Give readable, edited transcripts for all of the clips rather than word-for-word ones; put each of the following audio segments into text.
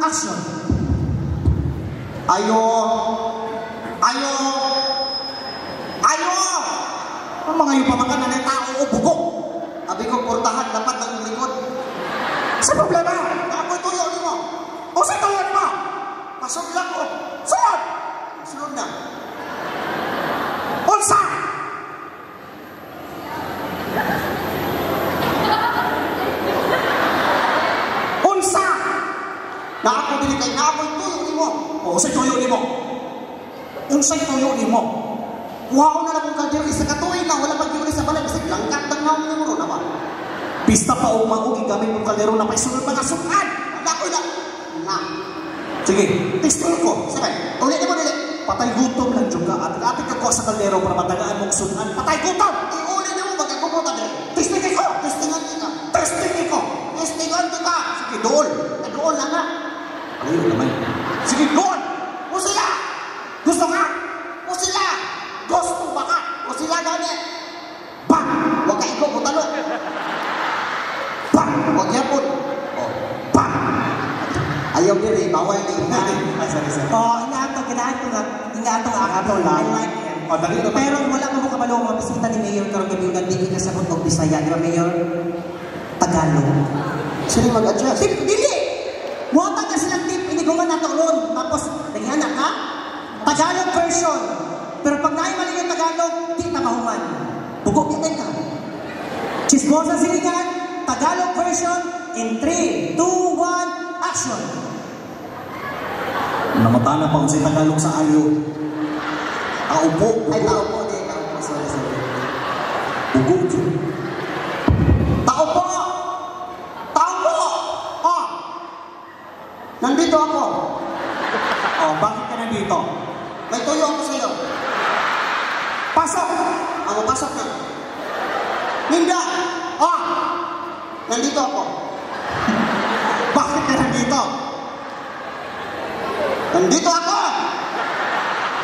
action. Ayo! Ayo! Ayo! Ang mga yung pamakan na tao o bugok. Abi ko portahan, dapat ang likod. Sa problema? Ako'y tuyo ni mo. O sa tuyo ni mo? Pasod lang ko. Sunod! Sunod na. Unsa! Unsa! Na ako bilikay na ako'y tuyo ni mo. O sa tuyo ni mo? Unsa'y tuyo ni mo? Wow na lang kung kadiri sa katuloy na wala pag-yuri sa balay kasi langkat ng naong ni mo ron, ba? Pista pa o mauging gamit ng kaldero na may sunod mga sukan. Wala ko na. Na. Sige, testing ko. Sige, ulit mo nili. Patay gutom lang juga at lapit ako sa kaldero para matagaan mong sunan. Patay gutom! Iuli na mo magkakuputa din. Testing ko! Testingan kita. Testing ko! Testingan kita! Sige, doon. Nag-doon lang nga. Ayun naman. Sige, doon! O sila! Gusto ka? O sila! Gusto ba ka? O sila gani? Bang! Huwag ka ikaw butalo. Bang! Huwag yapon. O, bang! Ayaw din eh, bawal din. Ay, sorry. Inato ako lang. I like it. Pero wala mo kabalo mga bisita ni Mayor karong gabi nga dili ka sabot og Bisaya, di ba Mayor? Tagalog. Sino mag-adjust? Dili! Muhatag ka silang tip, hindi ko man natulon. Tapos, nagyanak ha? Tagalog version. Pero pag naay mali yung Tagalog, di na mahuman. Bugok niya ka. Chismosa Siligan, Tagalog version in 3, 2, 1, action! Namatana pa si Tagalog sa ayo. Taupo. Ay, taupo din. Taupo. Sorry. Bugok dyan. Taupo! Taupo! Oh! Nandito ako. Oh, bakit ka nandito? May tuyo ako sa'yo. Pasok! Ako, pasok na. Ninda! Oh! Nandito ako. Bakit ka nandito? Nandito ako!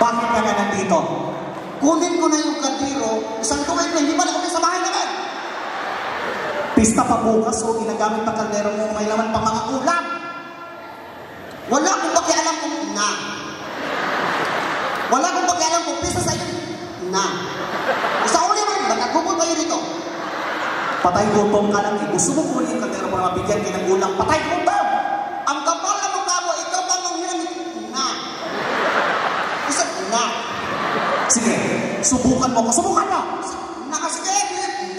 Bakit ka na nandito? Kunin ko na yung kaldero, isang tuwid na hindi pa na kami sa bahay naman. Pista pa bukas o ginagamit pa kaldero mo may laman pa mga ulam. Wala akong pakialam kung na. Wala akong pakialam kung pista sa iyo. Na. Sa uli man, nagkagubot tayo dito. Patay gutom ka lang. Gusto mo kunin yung kaldero para mabigyan ka ng ulam. Patay gutom! Ang kapal na mukha mo, ikaw pa nang hilang na. Isa na. Sige, subukan mo ko. Subukan mo! Nakasige,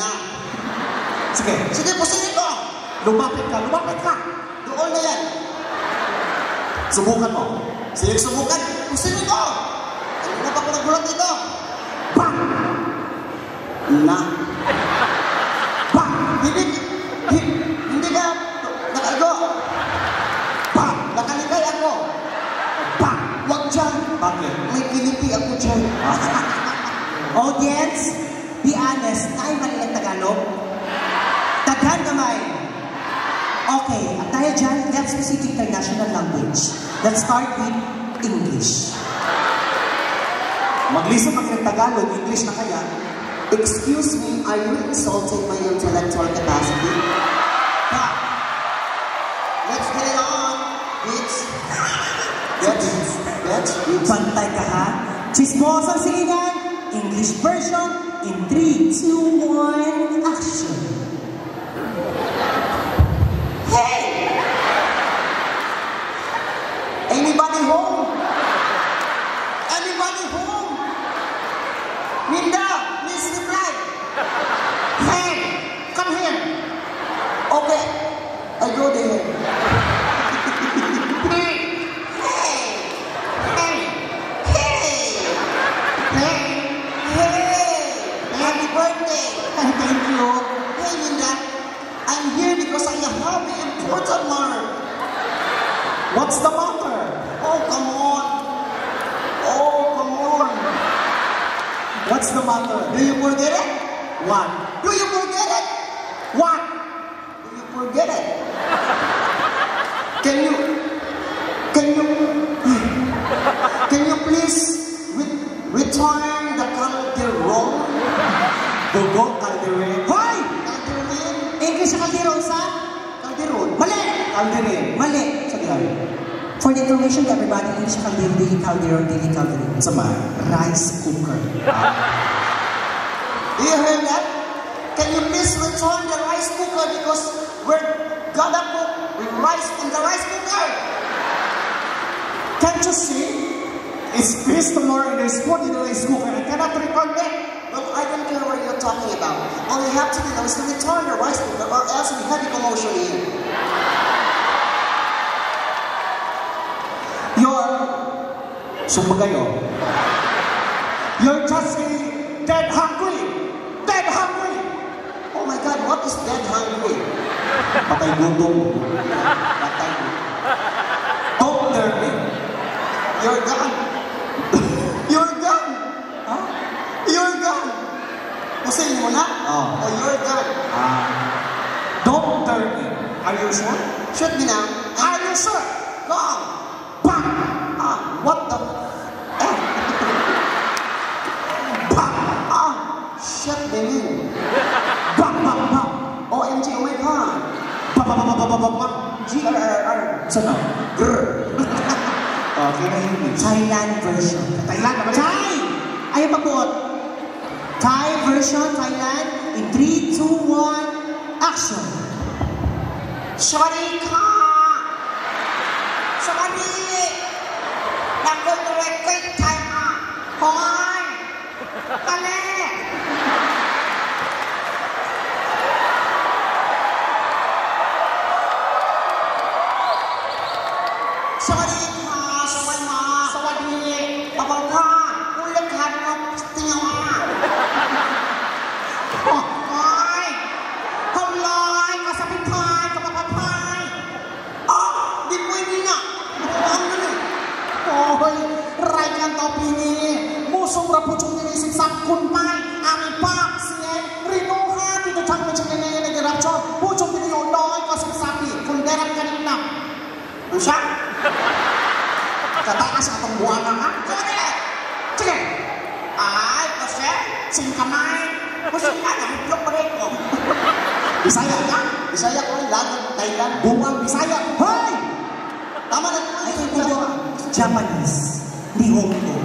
na. Sige, pusilin ko. Lumapit ka. Doon na yan. Subukan mo. Sige, subukan. Pusilin ko. Ano pa ko nagulat dito? Bang! Na. Bang! Hindi ka. Nakago. Bang! Nakaligay ako. Bang! Huwag dyan. Bakit? May pilipi ako dyan. Audience, be honest. Tayo mali ng Tagalog? Taghan kamay. Okay, at dahil dyan, let's proceed to international language. Let's start with English. Mag-listen ako ng Tagalog, English na kaya. Excuse me, are you insulting my intellectual capacity? But, let's get it on, bitch. Bitch. Pantay ka ha? Chismosang Siligan, English version, in 3, 2, 1, action. Hey! Anybody home? Anybody home? Linda, please reply. Hey, come here. Okay, I go there. Happy birthday. Thank you. Hey, Linda, I'm here because I have an important matter. What's the matter? Oh, come on. What's the matter? Do you forget it? What? Do you forget it? What? Do you forget it? Can you please return the calderon? Bugok calderon. Hoy! Calderon. English sa calderon sa? Calderon. Mali! Calderon. Mali. Sabihan. For the information to everybody, hindi siya dili kaldero. Sama? Rice cooker. Do you hear that? Can you please return the rice cooker because we're gonna cook with rice in the rice cooker? Can't you see? It's fish tomorrow and there's food in the rice cooker. I cannot return it. Well, I don't care what you're talking about. All you have to do now is to return the rice cooker or else we have a commotion here. You're just dead hungry. Dead hungry. Oh my God, what is dead hungry? Patay gutom. Patay gutom. Don't learn me. You're gone. You're gone. Huh? You're gone. Kusin mo na? Oh, you're gone. Don't turn me. Are you sure? Shoot me now. Are you sure? Gone. Bang! What the? Bang! Shut me in. Bang, bang, bang. OMG, oh my God. Bang, bang, bang, bang, bang, bang. GRRR. Saan? Grr. Okay na English. Thailand version. Thailand naman. Thai! Ayaw pagbuot. Thai version, Thailand. In 3, 2, 1, action! สวัสดีค่ะสวัสดีนักดนตรีเก่งไทยค่ะพอยตะเล่สวัสดีค่ะสวัสดีสวัสดีปะปะค่ะคุณเล็กค่ะนกเตียวค่ะโอ้ยทำลายกระสับกระส่ายกับปะพายอ๋อดิบไว้นี่น่ะมองดูนี่โอ้ยรายการต่อปีนี้มูสมรับผู้ชมที่มีสิทธิ์สักคุณไปอามีปากเสียงรีโนฮาที่จะทำเป็นชั่วโมงในการรับชมผู้ชมที่มีอยู่น้อยก็13 ปีคุณได้รับการแนะนำUsah? Kata asal pembuangan kan? Kaya cek. Ay, kasi sing kamay. Kasi ada hidup mereka. Bisaya kan? Bisaya ko lagu Thailand. Buang Bisaya. Hey! Tama na ko. Ito po Japanese. Nihongo.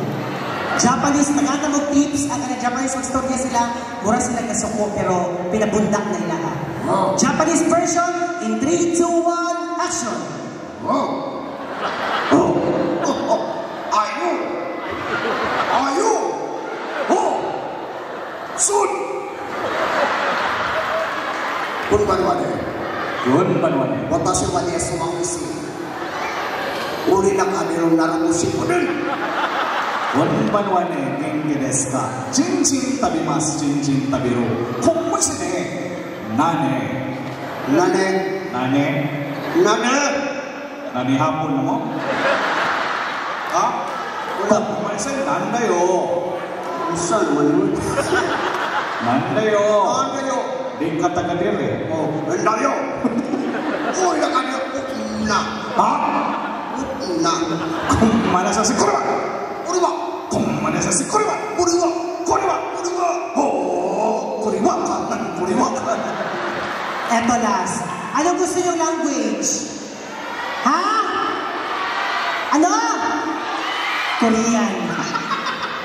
Japanese, nagkata mo tips. Ang Japanese, magstorya sila. Mura sila kasuko pero pinabundak na ilaha. Japanese version in 3, 2, 1, action! Are you? Are you? Oh! Soon! Kunbanwane. Watashi wa desu mausi. Uri na kanirong narubushi ko din. Kunbanwane, genki desu ka? Jinjin tabimasu, jinjin tabiru. Kommushi ne. Nane. Nane. Nane. Nane. Nani hapon mo? Ha? Wala po manisan, nandayo. Saan naman yun? Nandayo. Nandayo. Di ka taga-dir eh. Oh, nandayo. Uy, nakanya, na. Ha? Na. Kumana sa sikuriwa. Kuriwa. Kumana sa sikuriwa. Kuriwa. Kuriwa. Kuriwa. Oh, kuriwa ka. Kuriwa ka. Eto last. Anong gusto niyong language? Ha? Ano? Korean.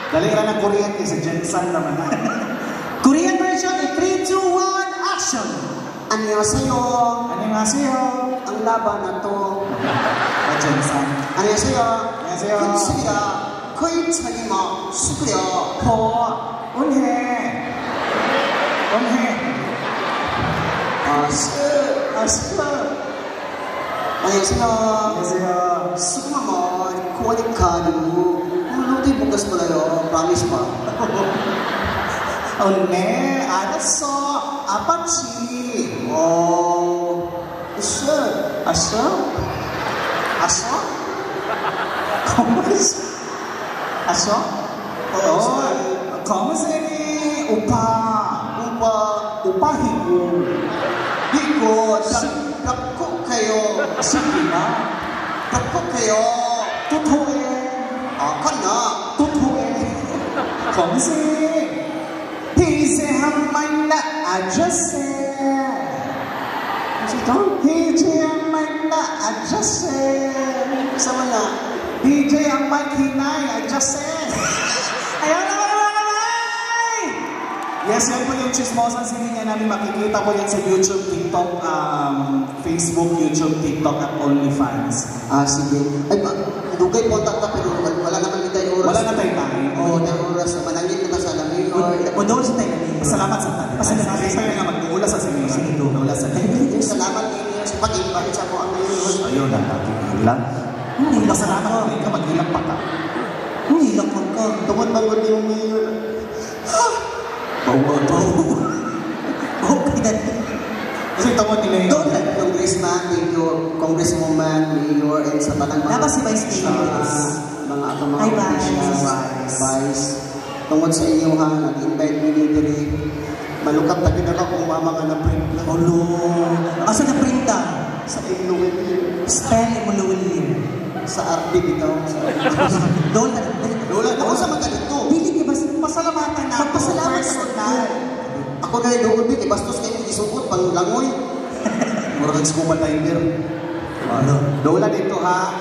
Dali ka ng Korean kasi Jensen naman. Korean version in 3, 2, 1, action! Annyeonghaseyo. Annyeonghaseyo. Ang laban na to. Jensen. Annyeonghaseyo. Annyeonghaseyo. Kunsibida. Koy chanima. Sukuryo. Po. Unhe. Unhe. Asu. 안녕하세요. 안녕하세요. 수고만 코어디카누 물로디 보고스 몰라요. 방이시마. 네, 알았어. 아빠치. 아싸? 아싸? 검은색. 아싸? 검은색이 오빠 히고. 히고. 락국해요. 신기나? 락국해요. 토토에. 갔나? 토토에. 검색. 희세 한 만나 아저씨. 희세 한 만나 아저씨. DJ ang Mike Hinay, I just said. Ayaw na naman! Yes, yan po yung chismosan sininga namin. Makikita po yan sa YouTube, TikTok, Facebook, YouTube, TikTok at OnlyFans. Sige. Ay, dugay po ta pero wala naman tayo oras. Wala na tayong time. Oo, tayo oras. Manangin na sa lamin. O doon sa tayo namin. Salamat sa tayo. Pasalamat Sa tayo nga mag-uula sa sinila. Sige, doon. Uula sa tayo. Salamat ninyo sa pag-invite sa po ang ngayon. Ayun na, nakikilang. Hilak Salamat ka. ka, mag-ilang pa ka. Hilak mo ka. Tungkol bangod yung mayor. Bawa to. Okay na. Kasi tawag nila yun. Doon lang, Congressman, Mayor, Congresswoman, Mayor, and sa tanang mga... Dapat si Vice Mayor. Mga ako mga Hi, Vice. officials, Vice. Tungkol sa inyo ha, nag-invite mo nyo diri. Malukap na ginagawa kung mama ka na print lang. Olo. Asa na printa? Sa Iloilo. Spell mo luwin. Sa RD bitaw. Doon na. Lola, ako sa mga ganito. Dili di ba pasalamatan na Magpasalamat personal. Ako na yung doon, Vic. Bastos kayo isupot, panglangoy. Murag scuba diver. Ano? Dola dito ha,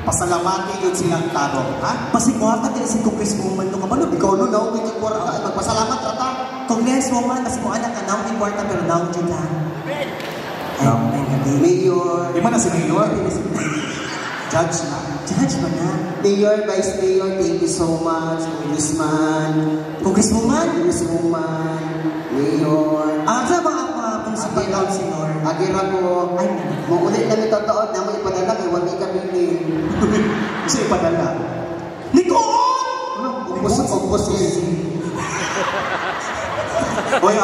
pasalamati yun silang taro. Ha? Pasikuha ka din si Congresswoman no kabalo. Ikaw no, now, may kwarta. Magpasalamat rata. Congresswoman, pasikuha na ka now, may kwarta pero now dyan ka. Ay, hindi. Mayor. Di ba na si Mayor? Judge na. Judge mo na. Mayor, Vice Mayor, thank you so much. Congressman. Congresswoman? Congresswoman. Mayor. Sa mga principal councilor. Agira ko. Ay, Maulit lang ito taon na mo ipadala kay wagi kami ni. Kasi ipadala. Nicole! Ano? Umpos. Oy,